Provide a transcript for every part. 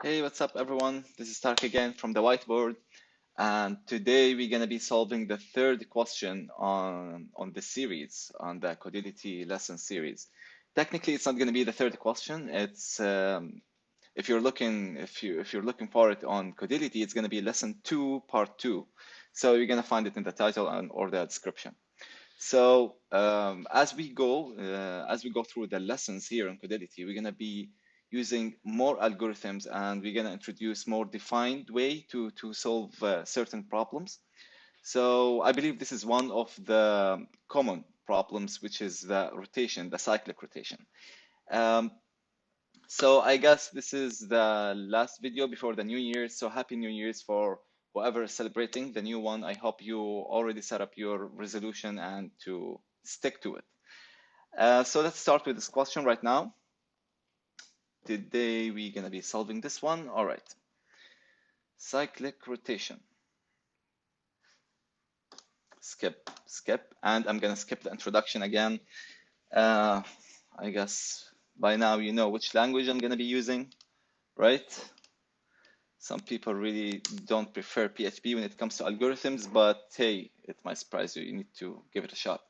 Hey, what's up, everyone? This is Tariq again from the whiteboard, and today we're going to be solving the third question on the series, on the Codility lesson series. Technically, it's not going to be the third question. It's if you're looking for it on Codility, it's going to be lesson 2, part 2. So you're going to find it in the title or the description. So as we go through the lessons here in Codility, we're gonna be using more algorithms, and we're gonna introduce more defined way to solve certain problems. So I believe this is one of the common problems, which is the rotation, the cyclic rotation. Um, so I guess this is the last video before the New Year. So Happy New Year's for whoever is celebrating the new one. I hope you already set up your resolution and to stick to it. So let's start with this question right now. Today we're gonna be solving this one. All right. Cyclic rotation. Skip, and I'm gonna skip the introduction again. Uh, I guess by now you know which language I'm gonna be using, right? Some people really don't prefer PHP when it comes to algorithms, but hey, it might surprise you. You need to give it a shot.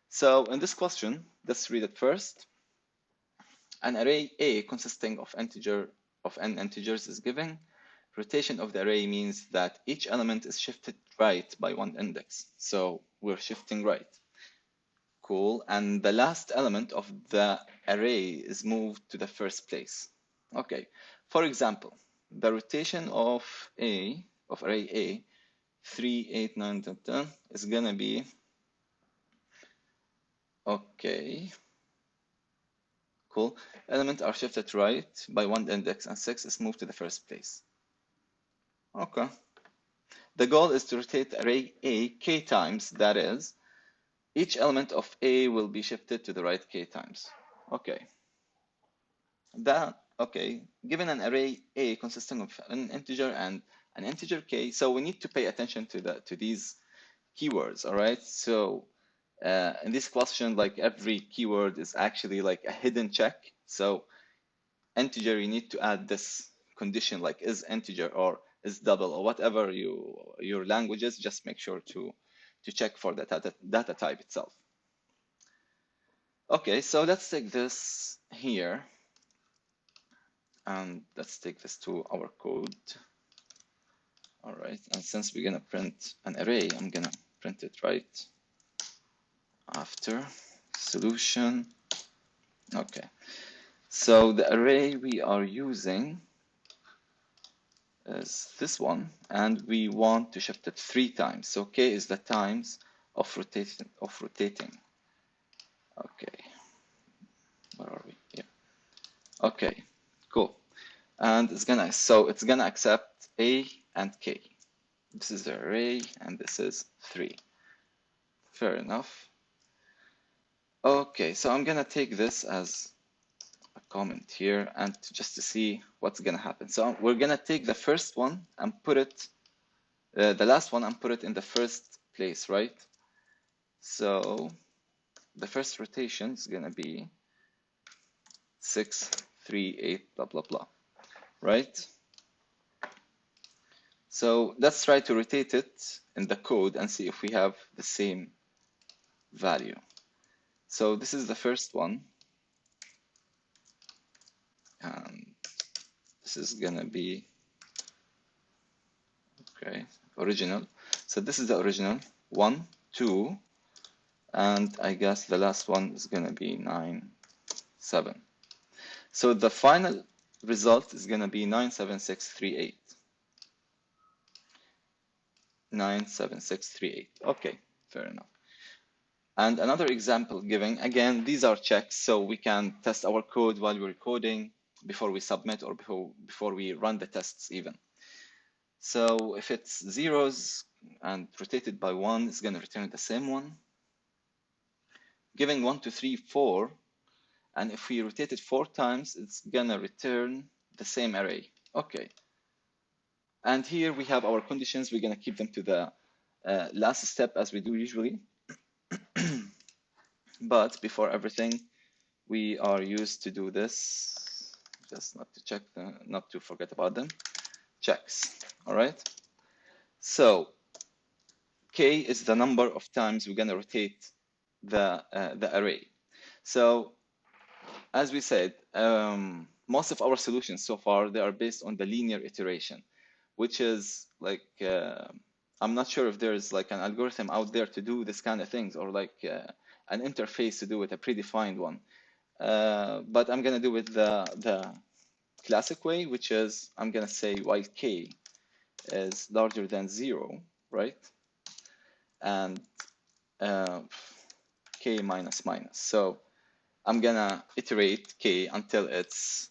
So in this question, let's read it first. An array A consisting of n integers is given. Rotation of the array means that each element is shifted right by one index. So we're shifting right. Cool. And the last element of the array is moved to the first place. Okay. For example, the rotation of array A 3, 8, 9, 10, 10 is gonna be okay. Cool. Elements are shifted right by one index, and 6 is moved to the first place. Okay. The goal is to rotate array A k times. That is, each element of A will be shifted to the right k times. Okay. Given an array A consisting of an integer and an integer k, so we need to pay attention to these keywords. All right. So in this question, like every keyword is actually like a hidden check. So integer, you need to add this condition, like is integer or is double or whatever your language is. Just make sure to check for the data type itself. Okay, so let's take this here and let's take this to our code. All right, and since we're gonna print an array, I'm gonna print it right after solution. Okay, so the array we are using is this one, and we want to shift it 3 times. So k is the times of rotating. Okay, where are we? Yeah. Okay, cool. And it's gonna accept a and k. This is the array, and this is 3. Fair enough. Okay, so I'm gonna take this as a comment here, and just to see what's gonna happen. So we're gonna take the first one and put it, the last one, and put it in the first place, right? So the first rotation is gonna be 6, 3, 8, blah, blah, blah, right? So let's try to rotate it in the code and see if we have the same value. So this is the first one, and this is gonna be, okay, original. So this is the original, 1, 2, and I guess the last one is gonna be 9, 7. So the final result is gonna be 97638. 97638. Okay, fair enough. And another example given, again, these are checks, so we can test our code while we're coding before we submit or before we run the tests even. So if it's zeros and rotated by 1, it's going to return the same one. Giving 1, 2, 3, 4, and if we rotate it 4 times, it's going to return the same array. Okay. And here we have our conditions. We're going to keep them to the last step as we do usually. But before everything, we are used to do this just not to check them, not to forget about them. Checks. All right. So k is the number of times we're gonna rotate the array. So as we said, most of our solutions so far, they are based on the linear iteration, which is like, I'm not sure if there's like an algorithm out there to do this kind of things, or like an interface to do it, a predefined one. But I'm gonna do it the classic way, which is I'm gonna say while k is larger than 0, right? And k minus minus. So I'm gonna iterate k until it's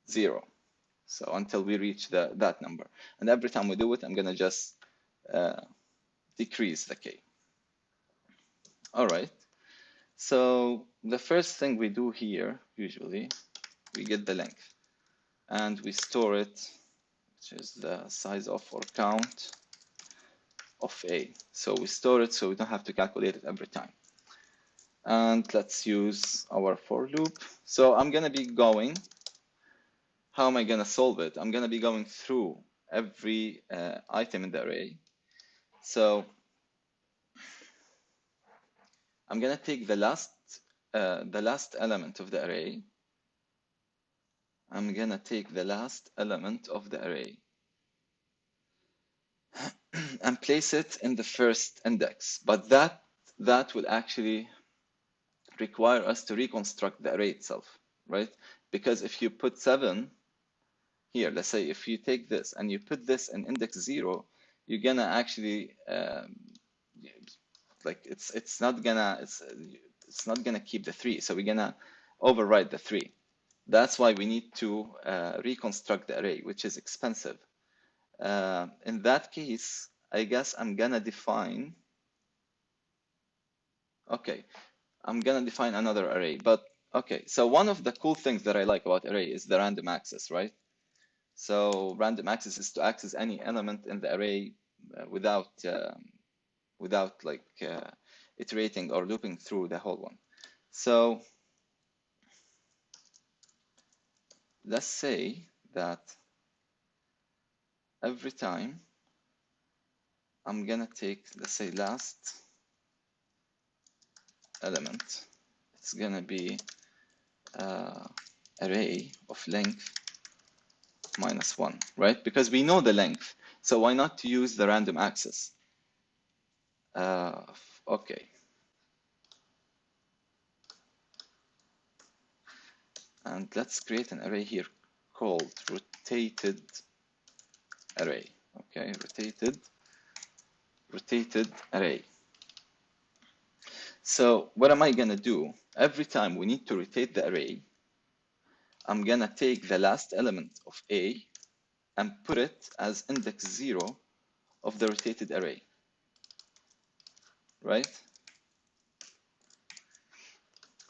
0. So until we reach that number. And every time we do it, I'm gonna just decrease the k. All right. So the first thing we do here, usually, we get the length. And we store it, which is the size of or count of a. So we store it so we don't have to calculate it every time. And let's use our for loop. So I'm gonna be going, how am I gonna solve it? I'm gonna be going through every item in the array. So I'm gonna take the last element of the array. I'm gonna take the last element of the array and place it in the first index. But that will actually require us to reconstruct the array itself, right? Because if you put 7 here, let's say if you take this and you put this in index 0, you're gonna actually like it's not gonna keep the 3, so we're gonna override the 3. That's why we need to reconstruct the array, which is expensive. In that case, I guess I'm gonna define, okay, I'm gonna define another array. But okay, so one of the cool things that I like about array is the random access, right? So random access is to access any element in the array without like iterating or looping through the whole one. So let's say that every time I'm gonna take, let's say, last element, it's gonna be array of length -1, right? Because we know the length, so why not to use the random access? Okay. And let's create an array here called rotated array. Okay, rotated array. So what am I gonna do? Every time we need to rotate the array, I'm gonna take the last element of A and put it as index 0 of the rotated array, right?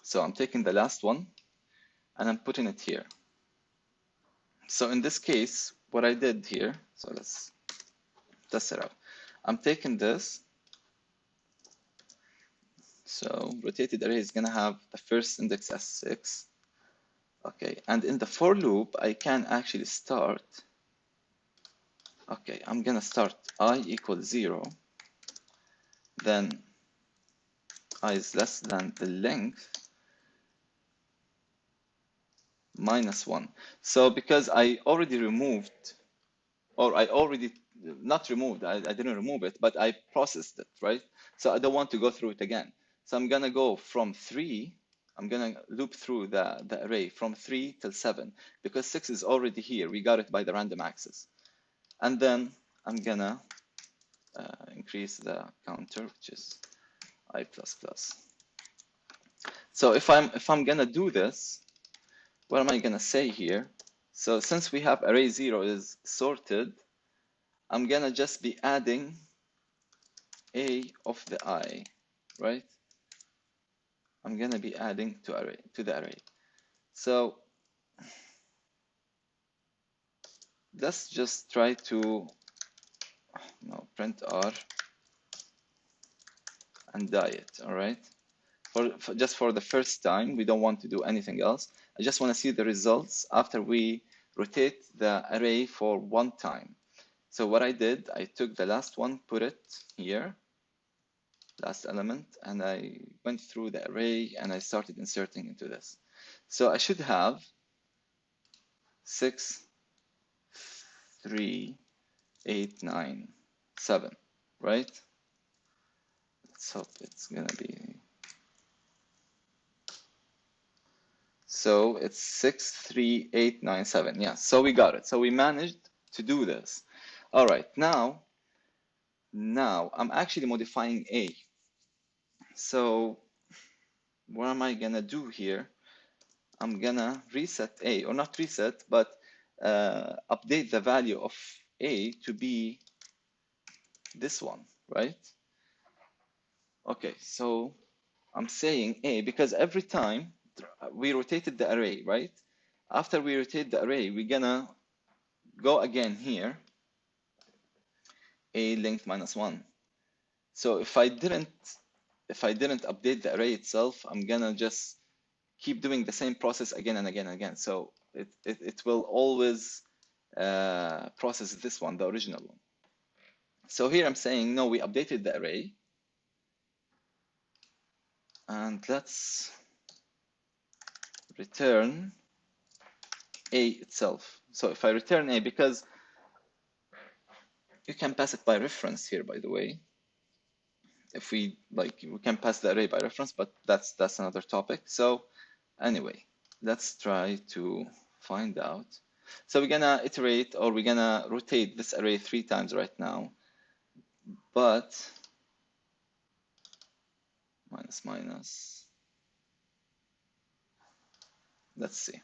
So I'm taking the last one and I'm putting it here. So in this case, what I did here, so let's test it out. I'm taking this. So rotated array is gonna have the first index as 6. Okay, and in the for loop, I can actually start. Okay, I'm gonna start I equals 0. Then I is less than the length -1. So because I already removed, or I already not removed, I didn't remove it, but I processed it, right? So I don't want to go through it again. So I'm gonna go from 3, I'm gonna loop through the array from 3 till 7, because 6 is already here. We got it by the random access. And then I'm gonna increase the counter, which is I++. So if I'm gonna do this, what am I gonna say here? So since we have array 0 is sorted, I'm gonna just be adding a of the I, right? I'm gonna be adding to the array. So let's just try to print R and die it, all right? just for the first time. We don't want to do anything else. I just want to see the results after we rotate the array for one time. So what I did, I took the last one, put it here, last element, and I went through the array and I started inserting into this. So I should have 6, 3, 8, 9, 7, right? Let's hope it's gonna be. So it's 6, 3, 8, 9, 7. Yeah, so we got it. So we managed to do this. All right, now I'm actually modifying A. So what am I gonna do here? I'm gonna reset A, or not reset, but update the value of A to be this one, right? Okay, so I'm saying A because every time we rotated the array, right? After we rotate the array, we're gonna go again here, A length -1. So if I didn't update the array itself, I'm gonna just keep doing the same process again and again and again. So it will always process this one, the original one. So here I'm saying, no, we updated the array. And let's return A itself. So if I return A, because you can pass it by reference here, by the way. If we can pass the array by reference, but that's another topic. So anyway, let's try to find out. So we're gonna iterate, or we're gonna rotate this array 3 times right now, but minus. Let's see.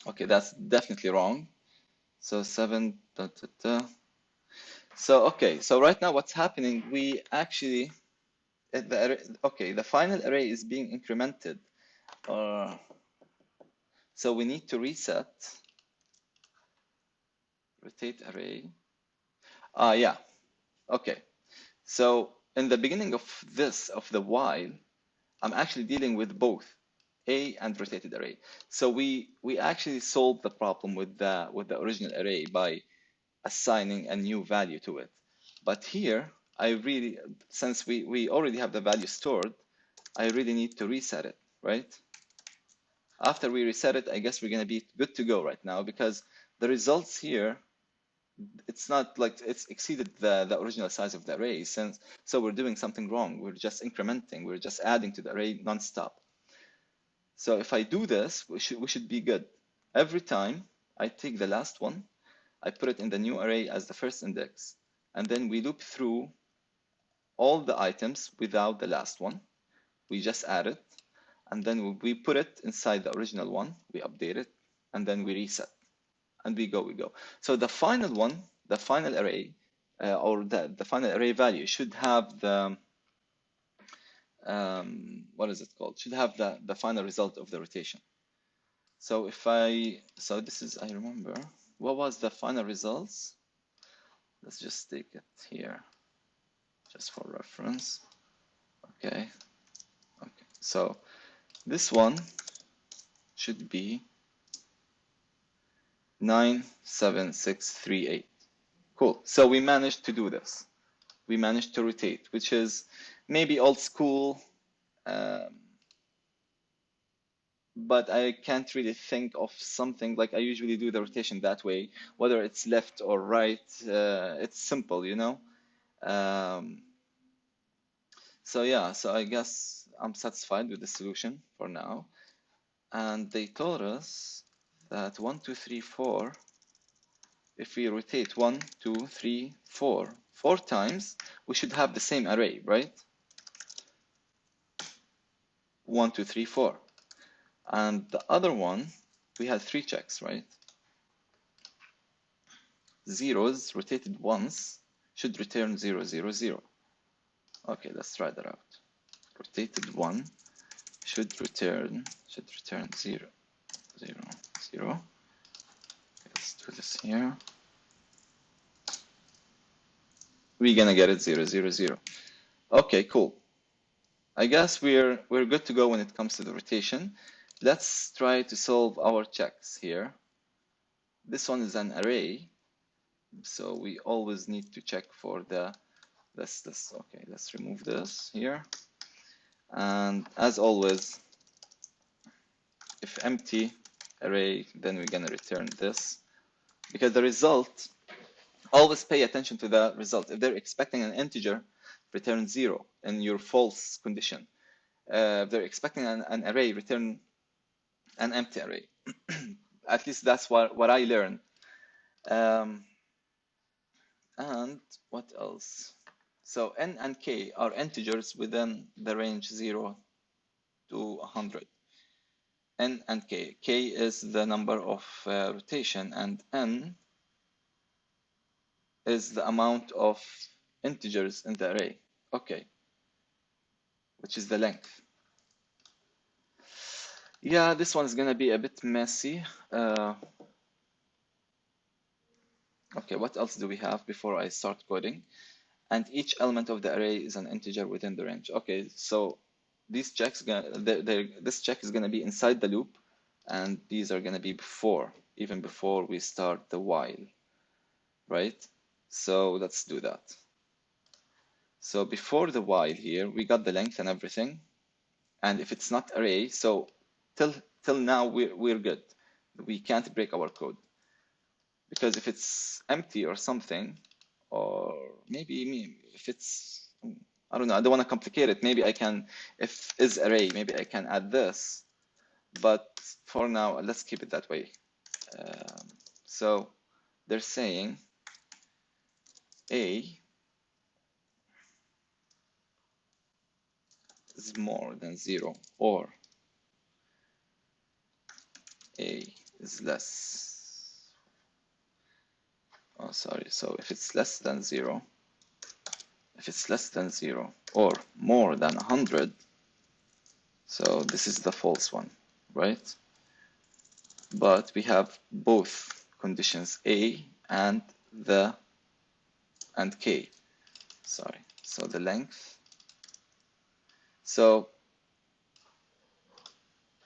Okay, that's definitely wrong. So 7. So okay, so right now what's happening? We actually the final array is being incremented. So we need to reset. Rotate array. Yeah. Okay. So in the beginning of the while, I'm actually dealing with both A and rotated array. So we actually solved the problem with the original array by assigning a new value to it. But here, since we already have the value stored, I really need to reset it, right? After we reset it, I guess we're going to be good to go right now, because the results here, it's not like it's exceeded the original size of the array. So we're doing something wrong. We're just incrementing. We're just adding to the array nonstop. So if I do this, we should be good. Every time I take the last one, I put it in the new array as the first index, and then we loop through all the items without the last one. We just add it, and then we put it inside the original one, we update it, and then we reset, and we go. So the final one, the final array, or the final array value should have the, what is it called? Should have the final result of the rotation. So this is, I remember, what was the final results? Let's just take it here, just for reference. Okay. So this one should be 97638. Cool. So we managed to do this. We managed to rotate, which is maybe old school, but I can't really think of something like I usually do the rotation that way, whether it's left or right. It's simple, you know. So yeah, so I guess I'm satisfied with the solution for now. And they told us that 1, 2, 3, 4, if we rotate 1, 2, 3, 4, 4 times, we should have the same array, right? 1, 2, 3, 4. And the other one, we had 3 checks, right? Zeros rotated once should return 0, 0, 0. Okay, let's try that out. Rotated 1 should return 0, 0, 0. Let's do this here. We're gonna get it 0, 0, 0. Okay, cool. I guess we're good to go when it comes to the rotation. Let's try to solve our checks here. This one is an array, so we always need to check for the this. Okay, let's remove this here. And as always, if empty array, then we're gonna return this, because the result, always pay attention to the result. If they're expecting an integer, return 0 in your false condition. If they're expecting an array, return an empty array. At least that's what I learned. And what else? So n and k are integers within the range 0 to 100. N and k. K is the number of rotation, and n is the amount of integers in the array. Okay, which is the length. Yeah, this one is gonna be a bit messy. Okay, what else do we have before I start coding? And each element of the array is an integer within the range. Okay, so these checks, this check is gonna be inside the loop, and these are gonna be before, even before we start the while, right? So let's do that. So before the while here, we got the length and everything. And if it's not array, so till now we're good. We can't break our code. Because if it's empty or something, or maybe if it's, I don't know, I don't want to complicate it. Maybe I can, if is array, maybe I can add this. But for now, let's keep it that way. So they're saying A is more than 0, or A is less. Oh, sorry. So if it's less than 0, if it's less than 0 or more than 100, so this is the false one, right? But we have both conditions, A and K. Sorry. So the length. So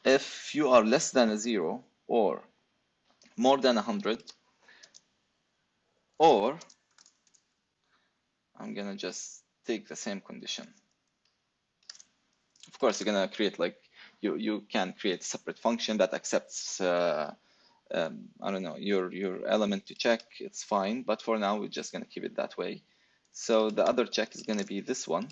if you are less than a 0 or more than 100, or I'm gonna just take the same condition. Of course, you're gonna create like you can create a separate function that accepts I don't know, your element to check. It's fine, but for now we're just gonna keep it that way. So the other check is gonna be this one.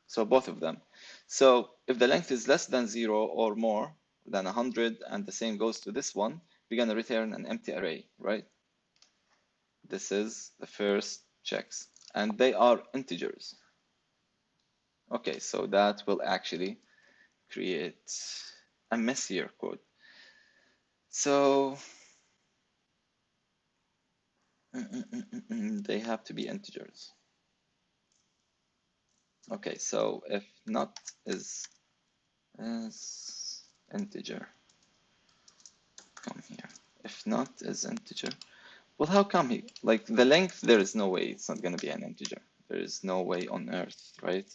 So both of them. So if the length is less than 0 or more than 100, and the same goes to this one, we're gonna return an empty array, right? This is the first checks, and they are integers. Okay, so that will actually create a messier code. So they have to be integers. Okay, so if not is integer, come here. If not is integer, well, how come he, like the length, there is no way it's not going to be an integer. There is no way on earth, right?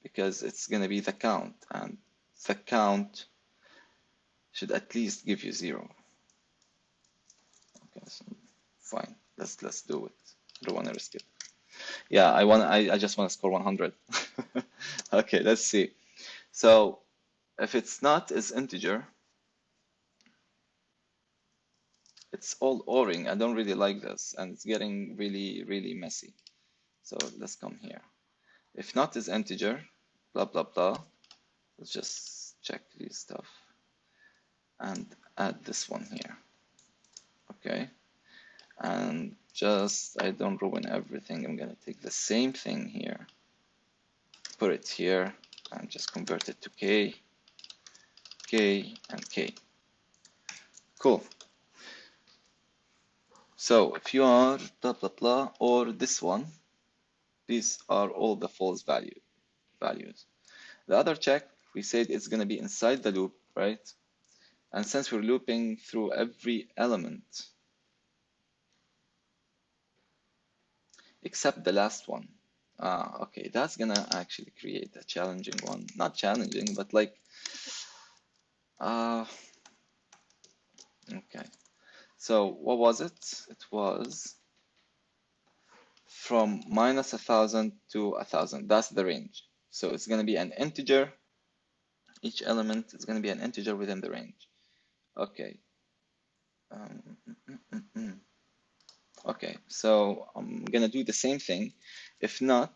Because it's going to be the count, and the count should at least give you 0. Okay, so fine, let's do it. I don't want to risk it. Yeah, I just want to score 100. Okay, let's see. So if it's not is integer, it's all ORing. I don't really like this, and it's getting really messy. So let's come here. If not is integer, blah blah blah. Let's just check this stuff and add this one here. Okay, and just I don't ruin everything. I'm gonna take the same thing here, put it here, and just convert it to K, and K. Cool. So if you are blah blah blah or this one, these are all the false values. The other check, we said it's going to be inside the loop, right? And since we're looping through every element except the last one, Okay, that's gonna actually create a challenging one. Not challenging, but like, okay. So what was it? It was from minus 1,000 to 1,000. That's the range. So it's gonna be an integer. Each element is gonna be an integer within the range. Okay. Okay, so I'm gonna do the same thing. If not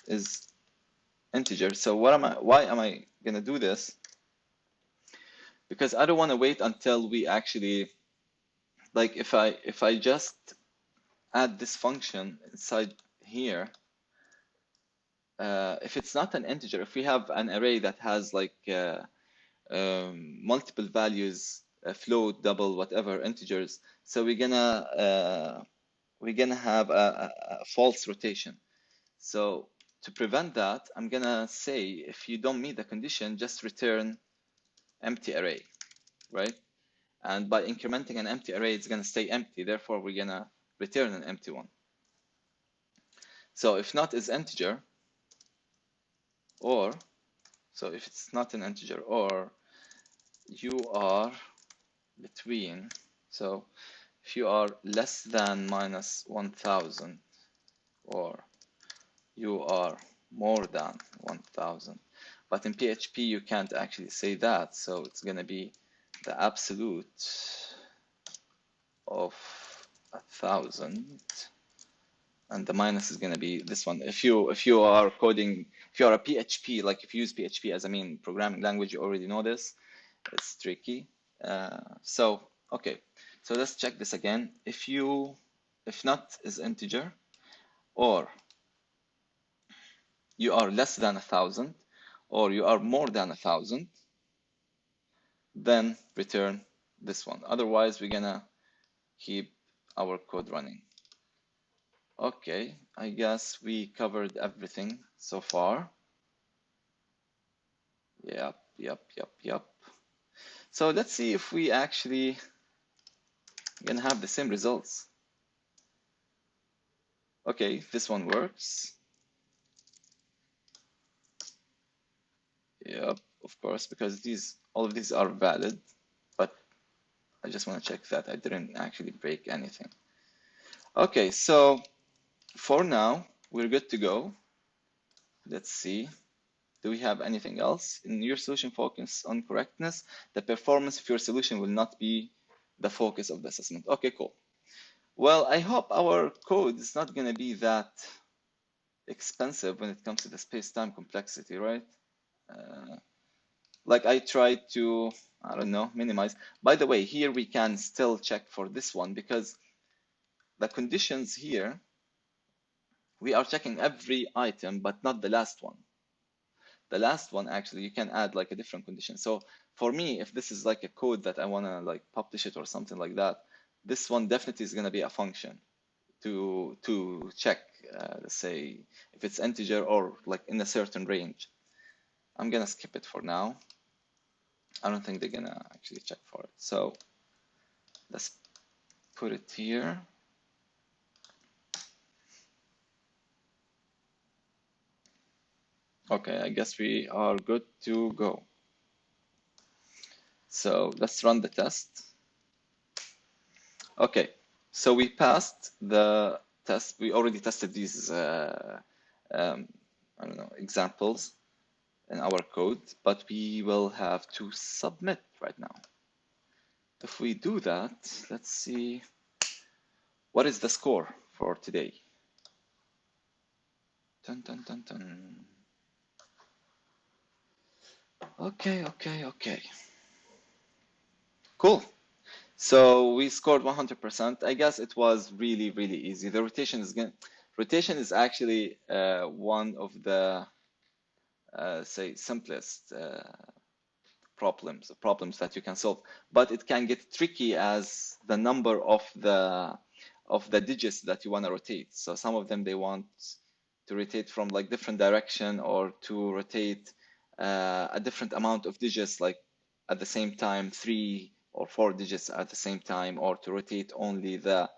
is integer. So why am I gonna do this? Because I don't want to wait until we actually, like, if I just add this function inside here, if it's not an integer, if we have an array that has like multiple values, float, double, whatever, integers, so we're gonna have a false rotation. So to prevent that, I'm gonna say, if you don't meet the condition, just return empty array, right? And by incrementing an empty array, it's gonna stay empty. Therefore, we're gonna return an empty one. So if not is integer, or, so if it's not an integer, or you are between, so if you are less than minus 1,000, or you are more than 1,000. But in PHP, you can't actually say that. So it's going to be the absolute of 1,000. And the minus is going to be this one. If you are coding, if you are a PHP, like if you use PHP as a main programming language, you already know this. It's tricky. So, okay. So let's check this again. If not is integer, or you are less than 1,000, or you are more than 1,000, then return this one. Otherwise, we're gonna keep our code running. Okay, I guess we covered everything so far. Yep. So let's see if we actually gonna have the same results. Okay, this one works. Yep, of course, because all of these are valid, but I just want to check that I didn't actually break anything. Okay, so for now, we're good to go. Let's see. Do we have anything else? In your solution, focus on correctness. The performance of your solution will not be the focus of the assessment. Okay, cool. Well, I hope our code is not going to be that expensive when it comes to the space-time complexity, right? Like I tried to, I don't know, minimize. By the way, here we can still check for this one because the conditions here, we are checking every item, but not the last one. The last one, actually, you can add like a different condition. So for me, if this is like a code that I want to like publish it or something like that, this one definitely is going to be a function to check, let's say, if it's integer or like in a certain range. I'm going to skip it for now. I don't think they're going to actually check for it. So let's put it here. Okay, I guess we are good to go. So let's run the test. Okay, so we passed the test. We already tested these, I don't know, examples in our code, but we will have to submit right now. If we do that, let's see, what is the score for today? Dun, dun, dun, dun. Okay. Cool. So we scored 100%. I guess it was really, really easy. The rotation is actually one of the say simplest problems that you can solve, but it can get tricky as the number of the digits that you want to rotate. So some of them, they want to rotate from like different direction, or to rotate a different amount of digits, like at the same time, 3 or 4 digits at the same time, or to rotate only the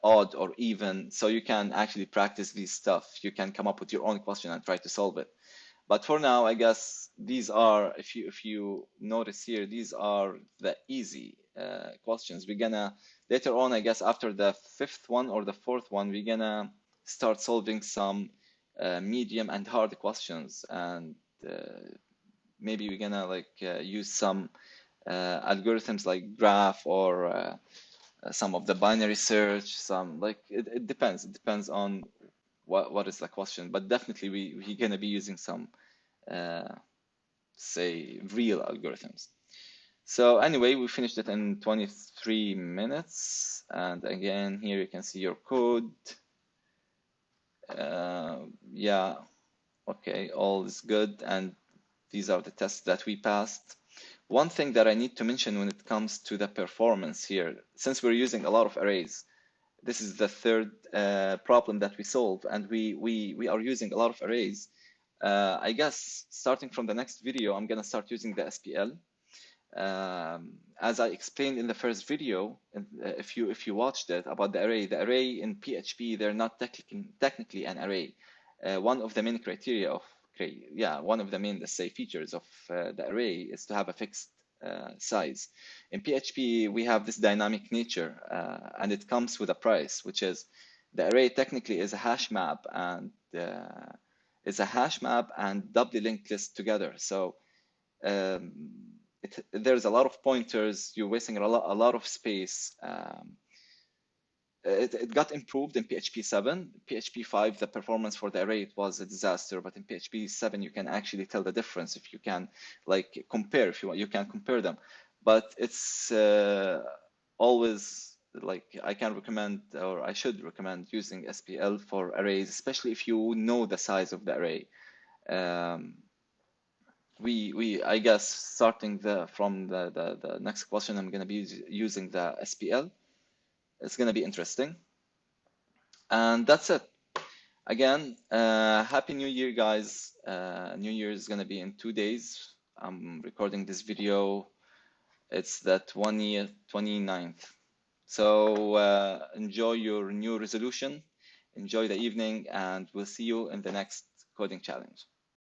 odd or even, so you can actually practice these stuff. You can come up with your own question and try to solve it. But for now, I guess these are, if you notice here, these are the easy questions. We're gonna later on, I guess after the fifth one or the fourth one, we're gonna start solving some medium and hard questions, and maybe we're gonna like use some algorithms like graph or some of the binary search. Some like it depends. It depends on what is the question, but definitely we're gonna be using some say real algorithms. So anyway, we finished it in 23 minutes, and again here you can see your code. Yeah, okay, all is good, and these are the tests that we passed. One thing that I need to mention when it comes to the performance here, since we're using a lot of arrays, this is the third problem that we solve, and we are using a lot of arrays. I guess starting from the next video, I'm gonna start using the SPL. As I explained in the first video, if you watched it about the array in PHP, they're not technically an array. One of the main criteria of one of the main, let's say, features of the array is to have a fixed size. In PHP, we have this dynamic nature, and it comes with a price, which is the array technically is a hash map and doubly linked list together. So there's a lot of pointers. You're wasting a lot of space. It got improved in PHP 7. PHP 5, the performance for the array, it was a disaster, but in PHP 7 you can actually tell the difference if you can like compare. If you want, you can compare them, but it's always like I can recommend, or I should recommend, using SPL for arrays, especially if you know the size of the array. I guess starting from the next question, I'm going to be using the SPL. It's going to be interesting. And that's it. Again, Happy New Year, guys. New Year is going to be in 2 days. I'm recording this video. It's the 29th. So enjoy your new resolution. Enjoy the evening, and we'll see you in the next coding challenge.